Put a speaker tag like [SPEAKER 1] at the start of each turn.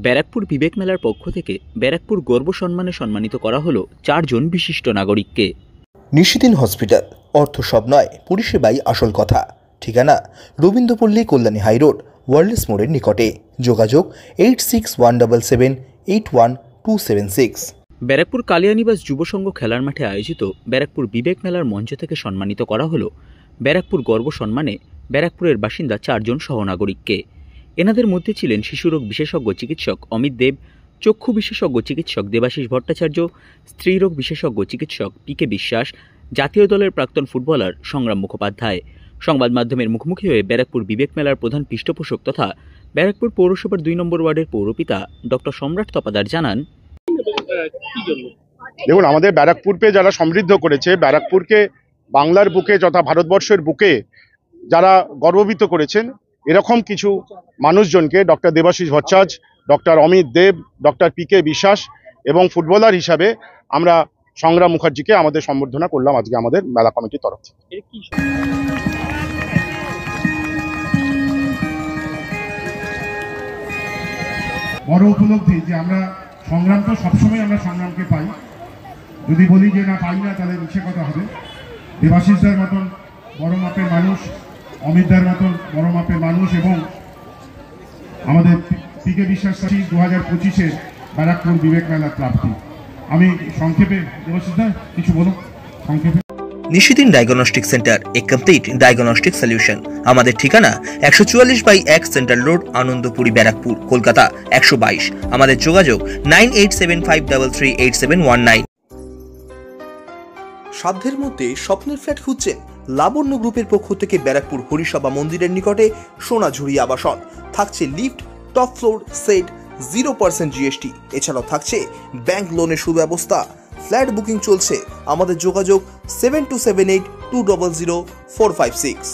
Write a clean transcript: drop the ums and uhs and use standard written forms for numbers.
[SPEAKER 1] ব্যারাকপুর বিবেক মেলার পক্ষ থেকে ব্যারাকপুর গর্ব সম্মানে সম্মানিত করা হলো 4 জন বিশিষ্ট নাগরিককে।
[SPEAKER 2] নিশিদিন হসপিটাল, অর্থ সব নয়, পরিষেবাই আসল কথা। ঠিকানা রবীন্দ্রপল্লী, কল্যাণী হাইরোড, ওয়ার্ল্ডস মোড়ের নিকটে। যোগাযোগ 8617781276।
[SPEAKER 1] ব্যারাকপুর কালিয়ানিবাস যুব সংঘ খেলার মাঠে আয়োজিত ব্যারাকপুর বিবেক মেলার মঞ্চ থেকে সম্মানিত করা হলো ব্যারাকপুর গর্ব সম্মানে ব্যারাকপুরের বাসিন্দা 4 জন সহনাগরিককে। এনাদের মধ্যে ছিলেন শিশুরোগ বিশেষজ্ঞ চিকিৎসক অমিত দেব, চক্ষু বিশেষজ্ঞ চিকিৎসক দেবাশিস ভট্টাচার্য, স্ত্রীরোগ বিশেষজ্ঞ চিকিৎসক পিকে বিশ্বাস, জাতীয় দলের প্রাক্তন ফুটবলার সংগ্রাম মুখোপাধ্যায়। সংবাদ মাধ্যমের মুখোমুখি হয়ে ব্যারাকপুর বিবেক মেলার প্রধান পৃষ্ঠপোষক তথা ব্যারাকপুর পৌরসভার 2 নম্বর ওয়ার্ডের পৌরপিতা ডক্টর সম্রাট তপাদার জানান,
[SPEAKER 3] দেখুন, আমাদের ব্যারাকপুরকে যারা সমৃদ্ধ করেছে, ব্যারাকপুরকে বাংলার বুকে তথা ভারতবর্ষের বুকে যারা গর্বিত করেছেন, এরকম কিছু মানুষজনকে ডক্টর দেবাশিস ভট্টাচার্য, ডক্টর অমিত দেব, ডক্টর পিকে বিশ্বাস এবং ফুটবলার হিসাবে আমরা সংগ্রাম মুখার্জিকে আমাদের সম্বর্ধনা করলাম আজকে আমাদের মেলা কমিটির তরফ থেকে।
[SPEAKER 4] বড় উপলব্ধি যে আমরা সংগ্রাম, তো সবসময় আমরা সংগ্রামকে পাই। যদি বলি যে না পাই না, তাহলে মিছে কথা হবে। দেবাশিসদার মতন বড় মাপের মানুষ, অমিতদার মতন বড় মাপের মানুষ এবং আমাদের পিকে বিশ্বাস 2025-এর ব্যারাকপুর বিবেক মেলার প্রাপ্তি। আমি সংক্ষেপে, দেবাশিসদা কিছু বলো সংক্ষেপে।
[SPEAKER 2] নিশিদিন ডায়াগনস্টিক সেন্টার, এ কমপ্লিট ডায়াগনস্টিক সলিউশন। আমাদের ঠিকানা 144/1 সেন্ট্রাল রোড, আনন্দপুরি, ব্যারাকপুর, কলকাতা 122। আমাদের যোগাযোগ 9875338719। সাধ্যের মধ্যে স্বপ্নের ফ্ল্যাট খুঁজছেন? লাবণ্য গ্রুপের পক্ষ থেকে ব্যারাকপুর হরিসভা মন্দিরের নিকটে সোনাঝুরি আবাসন। থাকছে lift, top floor, set, 0% GST। এছাড়াও থাকছে ব্যাংক লোনের সুব্যবস্থা। ফ্ল্যাট বুকিং চলছে। আমাদের যোগাযোগ 7278200456।